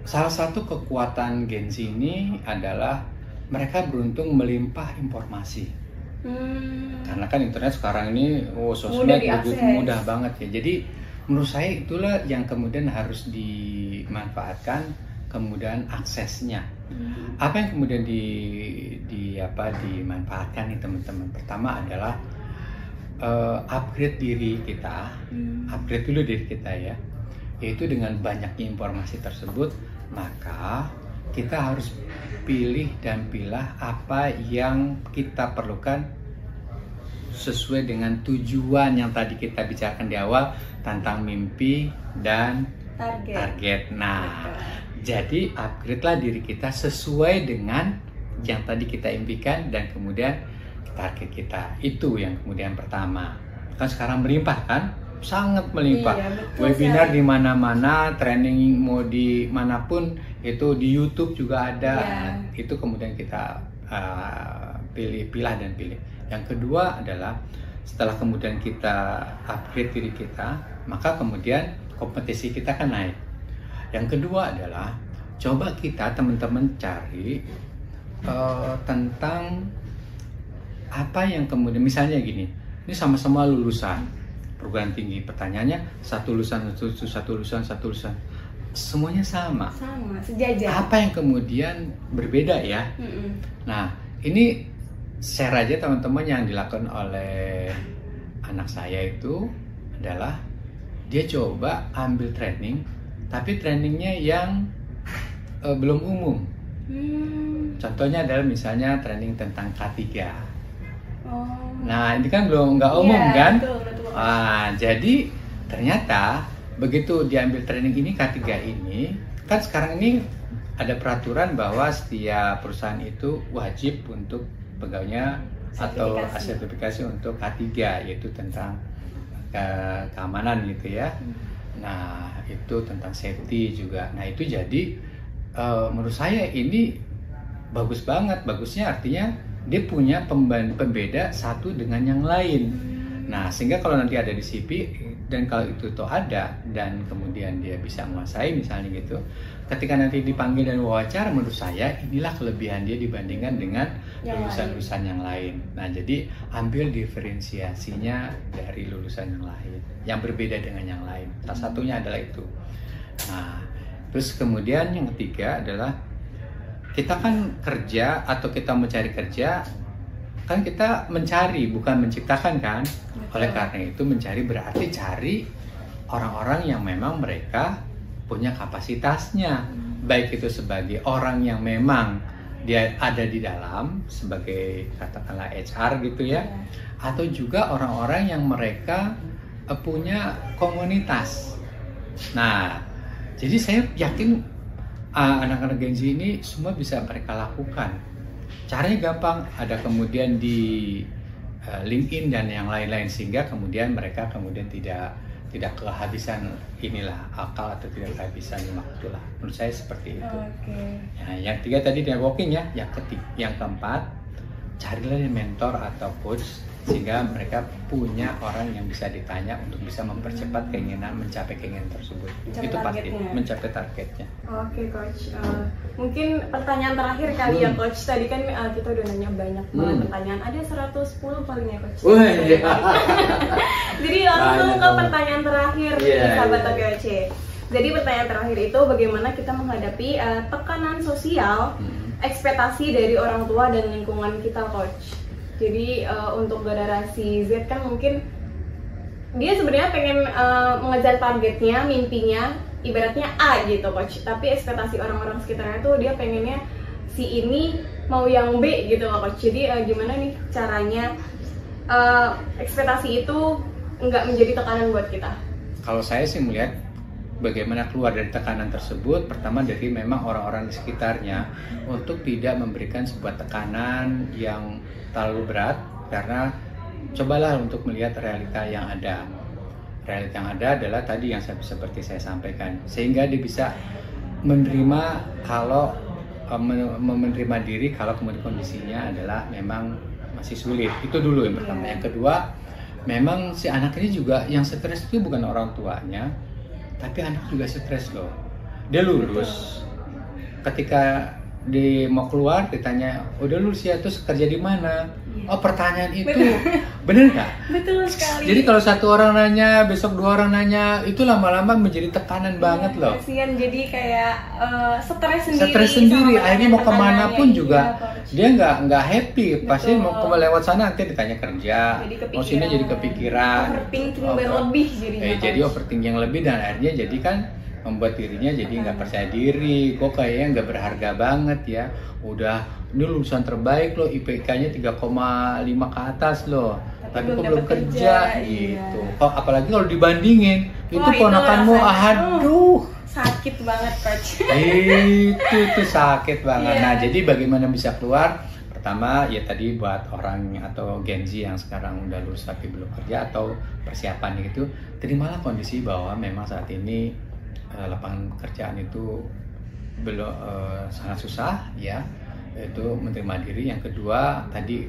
Salah satu kekuatan Gen Z ini adalah mereka beruntung melimpah informasi. Karena kan internet sekarang ini sosmed begitu mudah banget ya. Jadi menurut saya itulah yang kemudian harus dimanfaatkan, kemudian aksesnya. Apa yang kemudian dimanfaatkan nih teman-teman? Pertama adalah upgrade diri kita, upgrade dulu diri kita ya. Yaitu dengan banyaknya informasi tersebut, maka kita harus pilih dan pilah apa yang kita perlukan sesuai dengan tujuan yang tadi kita bicarakan di awal tentang mimpi dan target. Nah, jadi upgrade lah diri kita sesuai dengan yang tadi kita impikan dan kemudian target kita. Itu yang kemudian pertama. Kan sekarang melimpah kan? Sangat melimpah. Webinar di mana-mana, training mau di manapun, itu di YouTube juga ada. Itu kemudian kita pilih dan pilih. Yang kedua adalah setelah kemudian kita upgrade diri kita, maka kemudian kompetisi kita kan naik. Yang kedua adalah coba kita teman-teman cari tentang apa yang kemudian, misalnya gini, ini sama-sama lulusan perguruan tinggi, pertanyaannya satu lulusan, semuanya sama, sejajar. Apa yang kemudian berbeda ya? Nah, ini share aja teman-teman yang dilakukan oleh anak saya itu adalah dia coba ambil training, tapi trainingnya yang belum umum. Contohnya adalah misalnya training tentang K3. Nah, ini kan nggak umum kan? Betul. Jadi ternyata begitu diambil training ini K3 ini, kan sekarang ini ada peraturan bahwa setiap perusahaan itu wajib untuk pegawainya atau sertifikasi untuk K3, yaitu tentang keamanan gitu ya. Nah, itu tentang safety juga. Nah, itu jadi menurut saya ini bagus banget. Bagusnya artinya dia punya pembeda satu dengan yang lain. Nah, sehingga kalau nanti ada di CV dan kalau itu toh ada dan kemudian dia bisa menguasai misalnya gitu, ketika nanti dipanggil dan wawancara, menurut saya inilah kelebihan dia dibandingkan dengan lulusan-lulusan yang lain. Nah, jadi ambil diferensiasinya dari lulusan yang lain, yang berbeda dengan yang lain. Salah satunya adalah itu. Nah, terus kemudian yang ketiga adalah kita kan kerja atau kita mencari kerja, kan kita mencari bukan menciptakan kan. Oleh karena itu mencari berarti cari orang-orang yang memang mereka punya kapasitasnya, baik itu sebagai orang yang memang dia ada di dalam sebagai katakanlah HR gitu ya, atau juga orang-orang yang mereka punya komunitas. Nah, jadi saya yakin anak-anak Gen Z ini semua bisa mereka lakukan. Caranya gampang, ada kemudian di LinkedIn dan yang lain-lain, sehingga kemudian mereka kemudian tidak kehabisan inilah akal atau tidak kehabisan waktu lah. Menurut saya seperti itu. Nah, yang ketiga tadi networking ya. Yang keempat, carilah mentor atau coach sehingga mereka punya orang yang bisa ditanya untuk bisa mempercepat keinginan, mencapai keinginan tersebut. Itu pasti mencapai targetnya. Oke, Coach. Mungkin pertanyaan terakhir kali ya, Coach. Tadi kan kita udah nanya banyak banget pertanyaan. Ada 110 paling ya, Coach. Jadi langsung ke pertanyaan terakhir, sahabat OKOC. Jadi pertanyaan terakhir itu bagaimana kita menghadapi tekanan sosial, ekspektasi dari orang tua dan lingkungan kita, Coach. Jadi untuk generasi Z kan mungkin dia sebenarnya pengen mengejar targetnya, mimpinya ibaratnya A gitu coach, tapi ekspektasi orang-orang sekitarnya tuh dia pengennya si ini mau yang B gitu loh coach. Jadi gimana nih caranya ekspektasi itu nggak menjadi tekanan buat kita? Kalau saya sih melihat bagaimana keluar dari tekanan tersebut, pertama dari memang orang-orang di sekitarnya untuk tidak memberikan sebuah tekanan yang terlalu berat, karena cobalah untuk melihat realita yang ada. Realita yang ada adalah tadi yang seperti saya sampaikan, sehingga dia bisa menerima kalau menerima diri kalau kemudian kondisinya adalah memang masih sulit. Itu dulu yang pertama. Yang kedua, memang si anak ini juga yang stres itu bukan orang tuanya, tapi anak juga stres loh. Dia lulus, ketika dia mau keluar ditanya, udah lulus ya, terus kerja di mana? Oh, pertanyaan itu bener nggak? Betul sekali. Jadi kalau satu orang nanya, besok dua orang nanya, itu lama-lama menjadi tekanan banget loh. Kasian, jadi kayak stres sendiri. Stres sendiri, akhirnya mau kemana pun juga dia nggak happy. Pasti mau lewat sana nanti ditanya kerja, mau sini jadi kepikiran. Overthinking berlebih jadinya. Jadi overthinking yang lebih, dan akhirnya jadi kan membuat dirinya jadi nggak percaya diri. Kok kayaknya nggak berharga banget ya. Udah ini lulusan terbaik loh, IPK-nya 3,5 ke atas loh, tapi kok belum kerja gitu. Kok apalagi kalau dibandingin itu ponakanmu, aduh sakit banget coach. itu sakit banget. Nah, jadi bagaimana bisa keluar? Pertama ya tadi buat orang atau Gen Z yang sekarang udah lulus tapi belum kerja atau persiapan gitu, terimalah kondisi bahwa memang saat ini lapangan pekerjaan itu belum sangat susah ya, itu menerima diri. Yang kedua tadi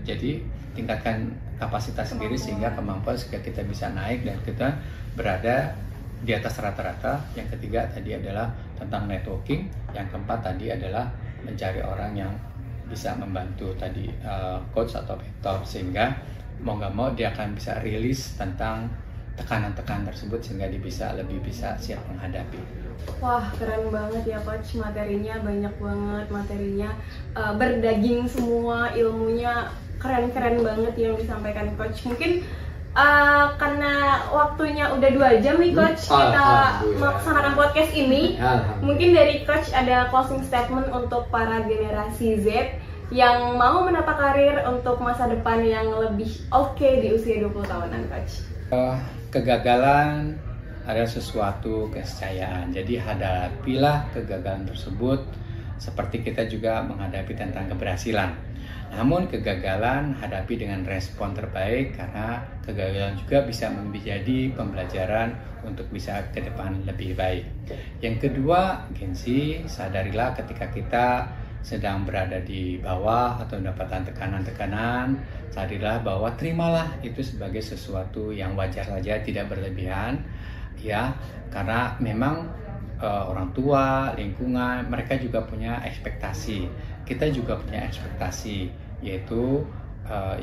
jadi tingkatkan kapasitas sendiri sehingga kemampuan sehingga kita bisa naik dan kita berada di atas rata-rata. Yang ketiga tadi adalah tentang networking. Yang keempat tadi adalah mencari orang yang bisa membantu tadi coach atau mentor, sehingga mau nggak mau dia akan bisa rilis tentang tekanan-tekanan tersebut sehingga dia bisa lebih bisa siap menghadapi. Wah, keren banget ya coach, materinya banyak banget, materinya berdaging semua, ilmunya keren-keren banget yang disampaikan coach. Mungkin karena waktunya udah 2 jam nih coach kita melaksanakan podcast ini, mungkin dari coach ada closing statement untuk para generasi Z yang mau menata karir untuk masa depan yang lebih oke di usia 20 tahunan coach. Kegagalan adalah sesuatu keniscayaan, jadi hadapilah kegagalan tersebut seperti kita juga menghadapi tentang keberhasilan. Namun kegagalan hadapi dengan respon terbaik, karena kegagalan juga bisa menjadi pembelajaran untuk bisa ke depan lebih baik. Yang kedua, Gen Z, sadarilah ketika kita sedang berada di bawah atau mendapatkan tekanan-tekanan, sadarilah bahwa terimalah itu sebagai sesuatu yang wajar saja, tidak berlebihan ya, karena memang orang tua, lingkungan, mereka juga punya ekspektasi, kita juga punya ekspektasi, yaitu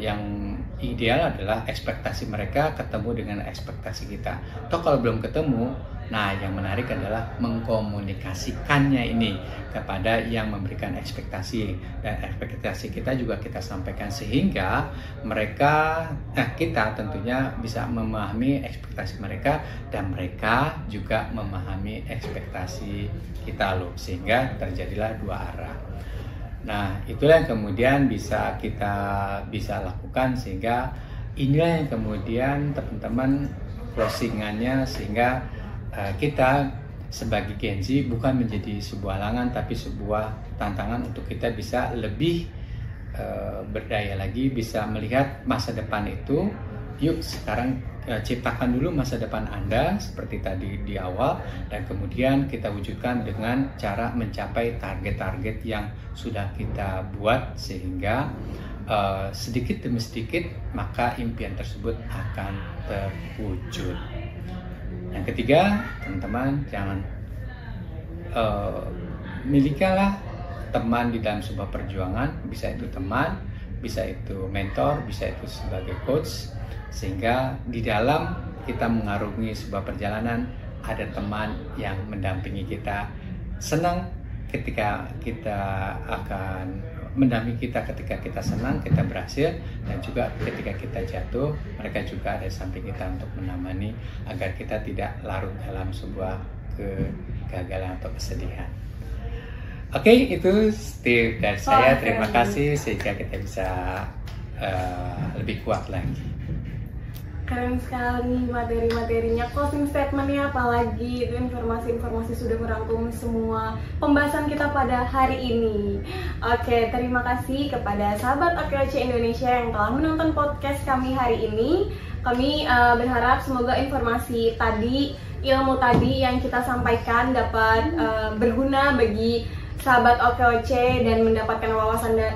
yang ideal adalah ekspektasi mereka ketemu dengan ekspektasi kita. Toh kalau belum ketemu, nah yang menarik adalah mengkomunikasikannya ini kepada yang memberikan ekspektasi, dan ekspektasi kita juga kita sampaikan sehingga mereka, kita tentunya bisa memahami ekspektasi mereka dan mereka juga memahami ekspektasi kita loh, sehingga terjadilah dua arah. Nah, itulah yang kemudian bisa kita lakukan, sehingga inilah yang kemudian teman-teman closingannya, sehingga kita sebagai Gen Z bukan menjadi sebuah halangan tapi sebuah tantangan untuk kita bisa lebih berdaya lagi, bisa melihat masa depan itu. Yuk sekarang ciptakan dulu masa depan Anda seperti tadi di awal, dan kemudian kita wujudkan dengan cara mencapai target-target yang sudah kita buat, sehingga sedikit demi sedikit maka impian tersebut akan terwujud. Yang ketiga, teman-teman jangan milikilah teman di dalam sebuah perjuangan, bisa itu teman, bisa itu mentor, bisa itu sebagai coach, sehingga di dalam kita mengarungi sebuah perjalanan ada teman yang mendampingi kita. Senang ketika kita akan mendampingi kita ketika kita senang, kita berhasil, dan juga ketika kita jatuh, mereka juga ada di samping kita untuk menemani agar kita tidak larut dalam sebuah kegagalan atau kesedihan. Oke, itu Steve dan saya. Terima kasih sehingga kita bisa lebih kuat lagi. Keren sekali materi-materinya, closing statementnya apalagi, itu informasi-informasi sudah merangkum semua pembahasan kita pada hari ini. Oke, terima kasih kepada sahabat OKOC Indonesia yang telah menonton podcast kami hari ini. Kami berharap semoga informasi tadi, ilmu tadi yang kita sampaikan dapat berguna bagi sahabat OKOC dan mendapatkan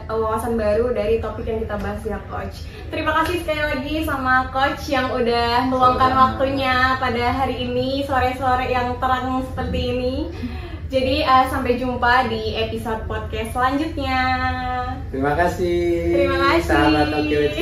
wawasan baru dari topik yang kita bahas ya Coach. Terima kasih sekali lagi sama Coach yang udah meluangkan waktunya pada hari ini, sore-sore yang terang seperti ini. Jadi sampai jumpa di episode podcast selanjutnya. Terima kasih. Terima kasih sahabat OKOC.